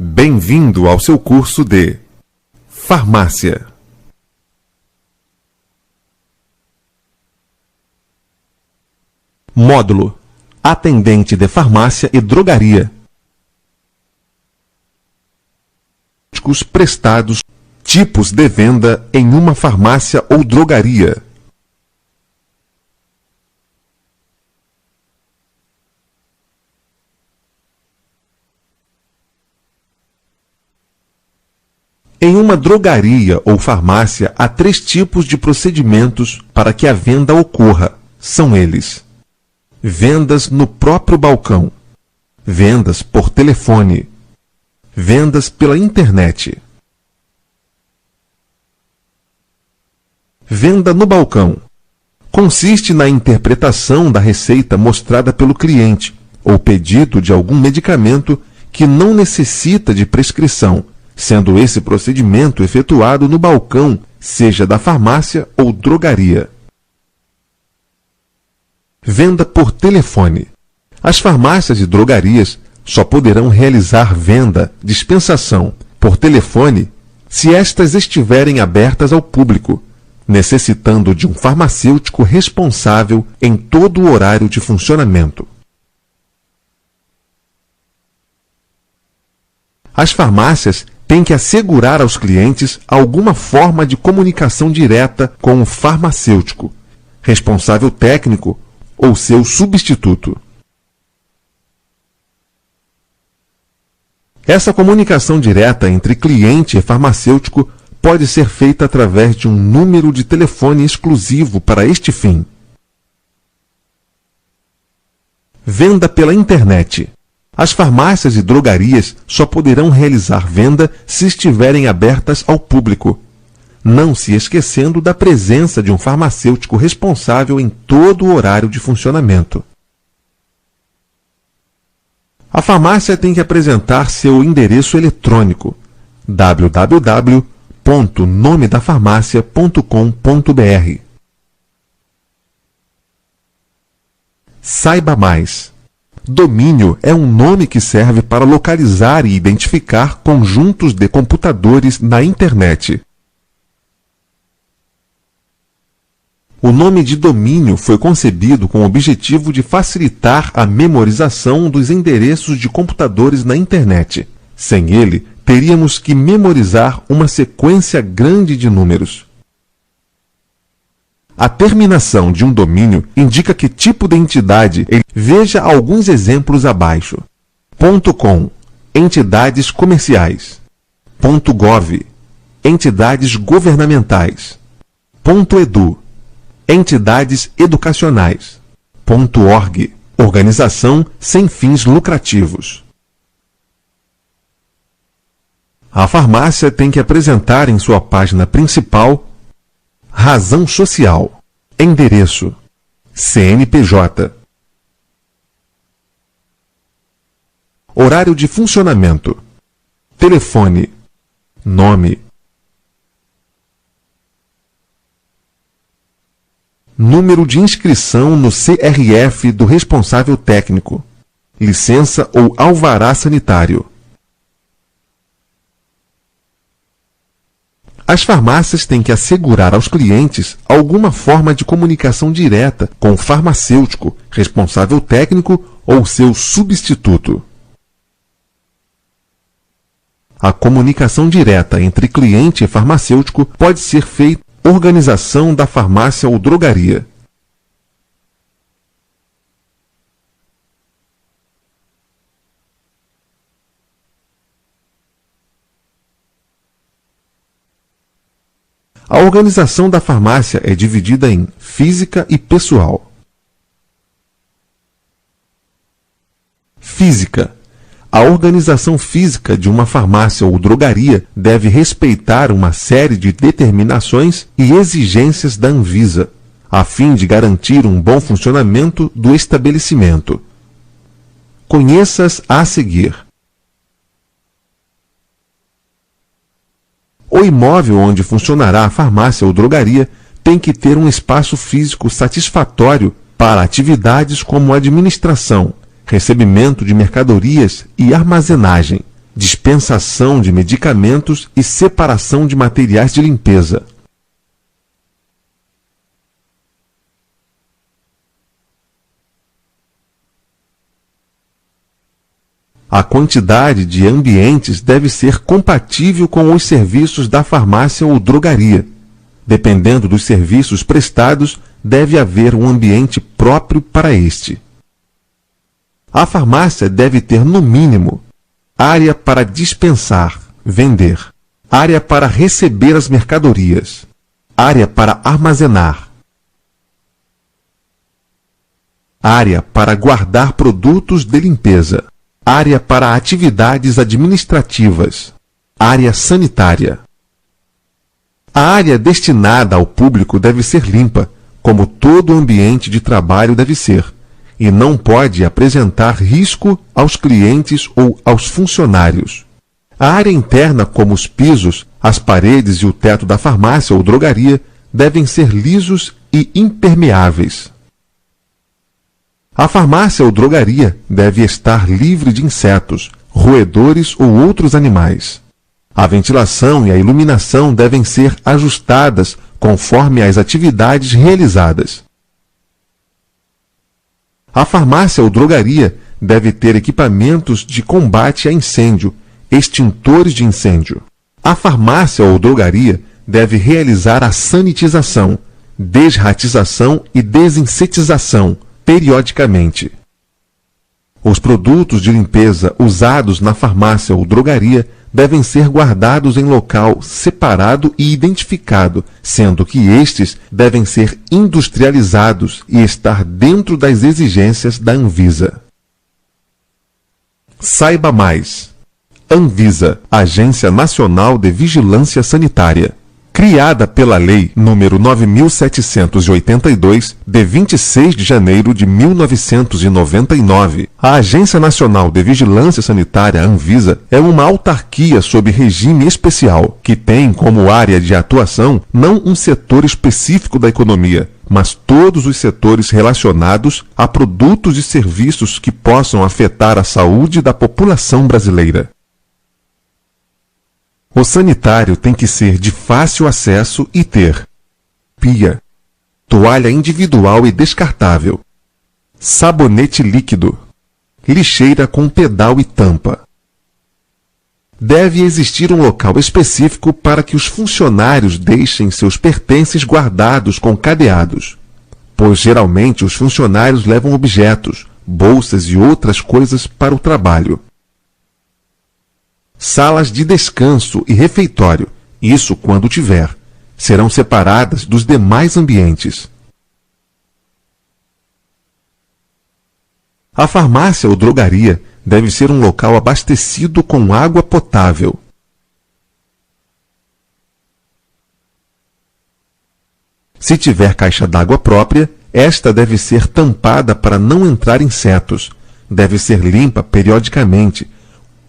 Bem-vindo ao seu curso de Farmácia. Módulo: Atendente de farmácia e drogaria. Prestados. Tipos de venda em uma farmácia ou drogaria. Em uma drogaria ou farmácia, há 3 tipos de procedimentos para que a venda ocorra. São eles: vendas no próprio balcão, vendas por telefone, vendas pela internet. Venda no balcão consiste na interpretação da receita mostrada pelo cliente ou pedido de algum medicamento que não necessita de prescrição, sendo esse procedimento efetuado no balcão, seja da farmácia ou drogaria. Venda por telefone. As farmácias e drogarias só poderão realizar venda, dispensação, por telefone se estas estiverem abertas ao público, necessitando de um farmacêutico responsável em todo o horário de funcionamento. As farmácias têm que assegurar aos clientes alguma forma de comunicação direta com o farmacêutico, responsável técnico ou seu substituto. Essa comunicação direta entre cliente e farmacêutico pode ser feita através de um número de telefone exclusivo para este fim. Venda pela internet. As farmácias e drogarias só poderão realizar venda se estiverem abertas ao público, não se esquecendo da presença de um farmacêutico responsável em todo o horário de funcionamento. A farmácia tem que apresentar seu endereço eletrônico www.nomedafarmacia.com.br. Saiba mais. Domínio é um nome que serve para localizar e identificar conjuntos de computadores na internet. O nome de domínio foi concebido com o objetivo de facilitar a memorização dos endereços de computadores na internet. Sem ele, teríamos que memorizar uma sequência grande de números. A terminação de um domínio indica que tipo de entidade ele... Veja alguns exemplos abaixo. .com, entidades comerciais. .gov, entidades governamentais. .edu, entidades educacionais. .org, organização sem fins lucrativos. A farmácia tem que apresentar em sua página principal razão social, endereço, CNPJ, horário de funcionamento, telefone, nome, número de inscrição no CRF do responsável técnico, licença ou alvará sanitário. As farmácias têm que assegurar aos clientes alguma forma de comunicação direta com o farmacêutico, responsável técnico ou seu substituto. A comunicação direta entre cliente e farmacêutico pode ser feita por organização da farmácia ou drogaria. A organização da farmácia é dividida em física e pessoal. Física. A organização física de uma farmácia ou drogaria deve respeitar uma série de determinações e exigências da Anvisa, a fim de garantir um bom funcionamento do estabelecimento. Conheça-as a seguir. O imóvel onde funcionará a farmácia ou drogaria tem que ter um espaço físico satisfatório para atividades como administração, recebimento de mercadorias e armazenagem, dispensação de medicamentos e separação de materiais de limpeza. A quantidade de ambientes deve ser compatível com os serviços da farmácia ou drogaria. Dependendo dos serviços prestados, deve haver um ambiente próprio para este. A farmácia deve ter, no mínimo, área para dispensar, vender, área para receber as mercadorias, área para armazenar, área para guardar produtos de limpeza, área para atividades administrativas, área sanitária. A área destinada ao público deve ser limpa, como todo ambiente de trabalho deve ser, e não pode apresentar risco aos clientes ou aos funcionários. A área interna, como os pisos, as paredes e o teto da farmácia ou drogaria, devem ser lisos e impermeáveis. A farmácia ou drogaria deve estar livre de insetos, roedores ou outros animais. A ventilação e a iluminação devem ser ajustadas conforme as atividades realizadas. A farmácia ou drogaria deve ter equipamentos de combate a incêndio, extintores de incêndio. A farmácia ou drogaria deve realizar a sanitização, desratização e desinsetização periodicamente. Os produtos de limpeza usados na farmácia ou drogaria devem ser guardados em local separado e identificado, sendo que estes devem ser industrializados e estar dentro das exigências da Anvisa. Saiba mais. Anvisa, Agência Nacional de Vigilância Sanitária. Criada pela Lei nº 9.782, de 26 de janeiro de 1999, a Agência Nacional de Vigilância Sanitária, Anvisa, é uma autarquia sob regime especial, que tem como área de atuação não um setor específico da economia, mas todos os setores relacionados a produtos e serviços que possam afetar a saúde da população brasileira. O sanitário tem que ser de fácil acesso e ter pia, toalha individual e descartável, sabonete líquido, lixeira com pedal e tampa. Deve existir um local específico para que os funcionários deixem seus pertences guardados com cadeados, pois geralmente os funcionários levam objetos, bolsas e outras coisas para o trabalho. Salas de descanso e refeitório, isso quando tiver, serão separadas dos demais ambientes. A farmácia ou drogaria deve ser um local abastecido com água potável. Se tiver caixa d'água própria, esta deve ser tampada para não entrar insetos, deve ser limpa periodicamente,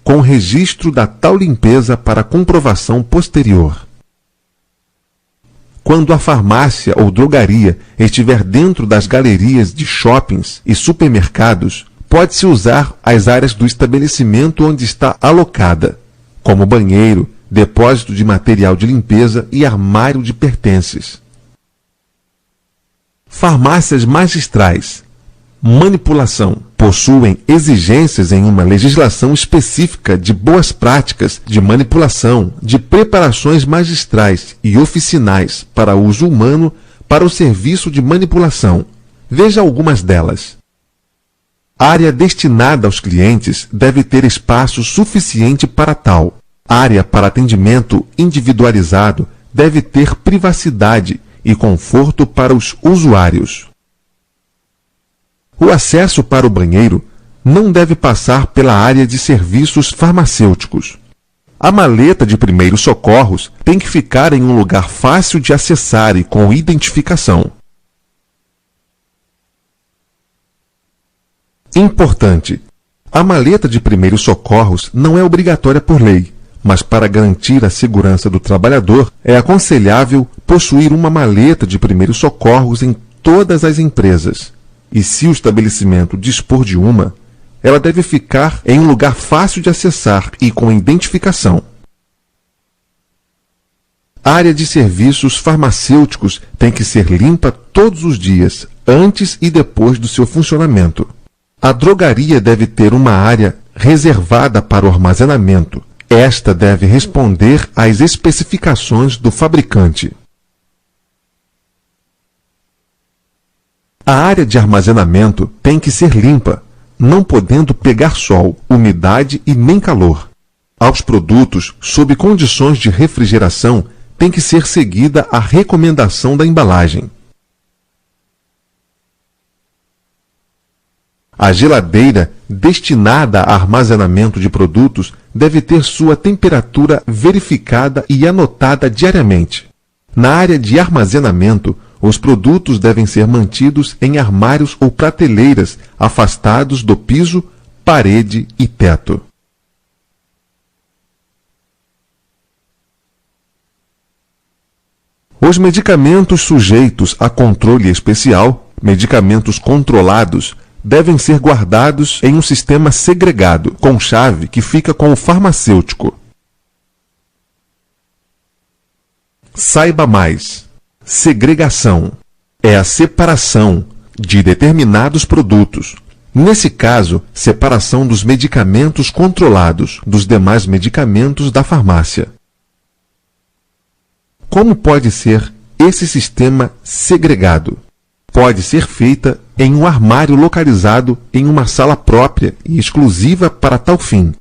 com registro da tal limpeza para comprovação posterior. Quando a farmácia ou drogaria estiver dentro das galerias de shoppings e supermercados, pode-se usar as áreas do estabelecimento onde está alocada, como banheiro, depósito de material de limpeza e armário de pertences. Farmácias magistrais. Manipulação. Possuem exigências em uma legislação específica de boas práticas de manipulação, de preparações magistrais e oficinais para uso humano para o serviço de manipulação. Veja algumas delas. A área destinada aos clientes deve ter espaço suficiente para tal. A área para atendimento individualizado deve ter privacidade e conforto para os usuários. O acesso para o banheiro não deve passar pela área de serviços farmacêuticos. A maleta de primeiros socorros tem que ficar em um lugar fácil de acessar e com identificação. Importante: a maleta de primeiros socorros não é obrigatória por lei, mas para garantir a segurança do trabalhador, é aconselhável possuir uma maleta de primeiros socorros em todas as empresas. E se o estabelecimento dispor de uma, ela deve ficar em um lugar fácil de acessar e com identificação. A área de serviços farmacêuticos tem que ser limpa todos os dias, antes e depois do seu funcionamento. A drogaria deve ter uma área reservada para o armazenamento. Esta deve responder às especificações do fabricante. A área de armazenamento tem que ser limpa, não podendo pegar sol, umidade e nem calor. Aos produtos, sob condições de refrigeração, tem que ser seguida a recomendação da embalagem. A geladeira destinada a armazenamento de produtos deve ter sua temperatura verificada e anotada diariamente. Na área de armazenamento, os produtos devem ser mantidos em armários ou prateleiras afastados do piso, parede e teto. Os medicamentos sujeitos a controle especial, medicamentos controlados, devem ser guardados em um sistema segregado, com chave que fica com o farmacêutico. Saiba mais. Segregação é a separação de determinados produtos. Nesse caso, separação dos medicamentos controlados dos demais medicamentos da farmácia. Como pode ser esse sistema segregado? Pode ser feita em um armário localizado em uma sala própria e exclusiva para tal fim.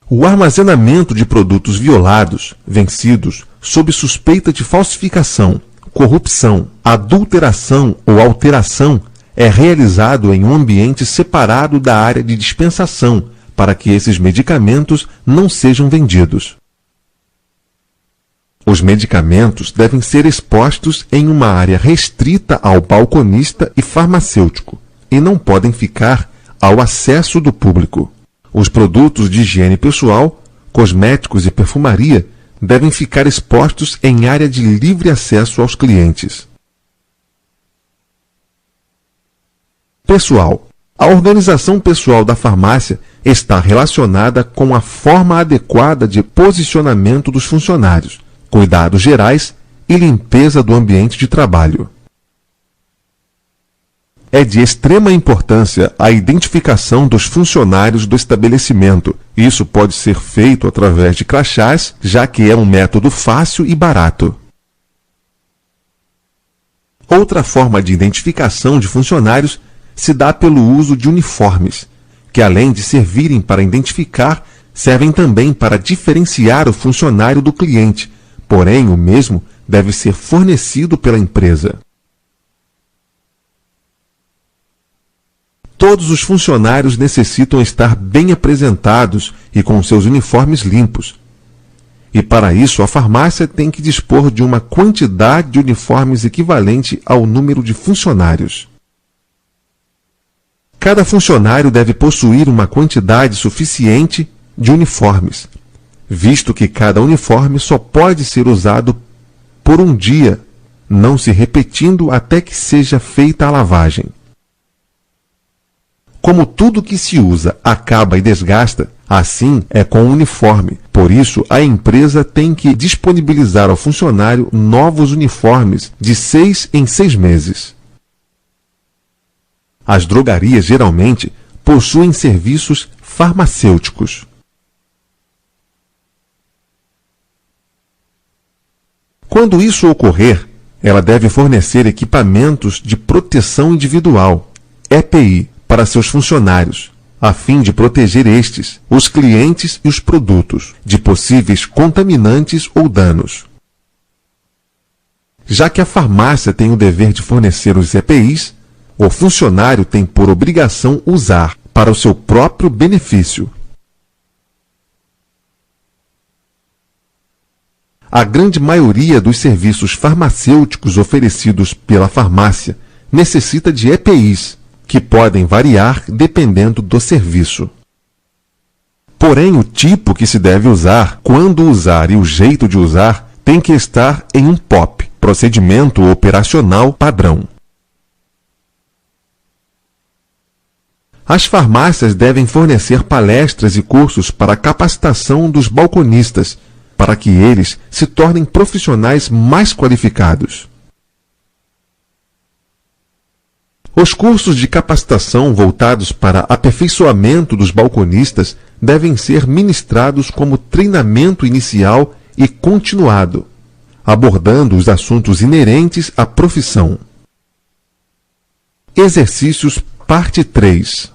O armazenamento de produtos violados, vencidos, sob suspeita de falsificação, corrupção, adulteração ou alteração é realizado em um ambiente separado da área de dispensação para que esses medicamentos não sejam vendidos. Os medicamentos devem ser expostos em uma área restrita ao balconista e farmacêutico e não podem ficar ao acesso do público. Os produtos de higiene pessoal, cosméticos e perfumaria devem ficar expostos em área de livre acesso aos clientes. Pessoal. A organização pessoal da farmácia está relacionada com a forma adequada de posicionamento dos funcionários, cuidados gerais e limpeza do ambiente de trabalho. É de extrema importância a identificação dos funcionários do estabelecimento. Isso pode ser feito através de crachás, já que é um método fácil e barato. Outra forma de identificação de funcionários se dá pelo uso de uniformes, que além de servirem para identificar, servem também para diferenciar o funcionário do cliente, porém o mesmo deve ser fornecido pela empresa. Todos os funcionários necessitam estar bem apresentados e com seus uniformes limpos. E para isso a farmácia tem que dispor de uma quantidade de uniformes equivalente ao número de funcionários. Cada funcionário deve possuir uma quantidade suficiente de uniformes, visto que cada uniforme só pode ser usado por um dia, não se repetindo até que seja feita a lavagem. Como tudo que se usa acaba e desgasta, assim é com o uniforme. Por isso, a empresa tem que disponibilizar ao funcionário novos uniformes de 6 em 6 meses. As drogarias geralmente possuem serviços farmacêuticos. Quando isso ocorrer, ela deve fornecer equipamentos de proteção individual, EPI, para seus funcionários, a fim de proteger estes, os clientes e os produtos, de possíveis contaminantes ou danos. Já que a farmácia tem o dever de fornecer os EPIs, o funcionário tem por obrigação usar para o seu próprio benefício. A grande maioria dos serviços farmacêuticos oferecidos pela farmácia necessita de EPIs, que podem variar dependendo do serviço. Porém, o tipo que se deve usar, quando usar e o jeito de usar tem que estar em um POP, procedimento operacional padrão. As farmácias devem fornecer palestras e cursos para a capacitação dos balconistas, para que eles se tornem profissionais mais qualificados. Os cursos de capacitação voltados para aperfeiçoamento dos balconistas devem ser ministrados como treinamento inicial e continuado, abordando os assuntos inerentes à profissão. Exercícios, parte 3.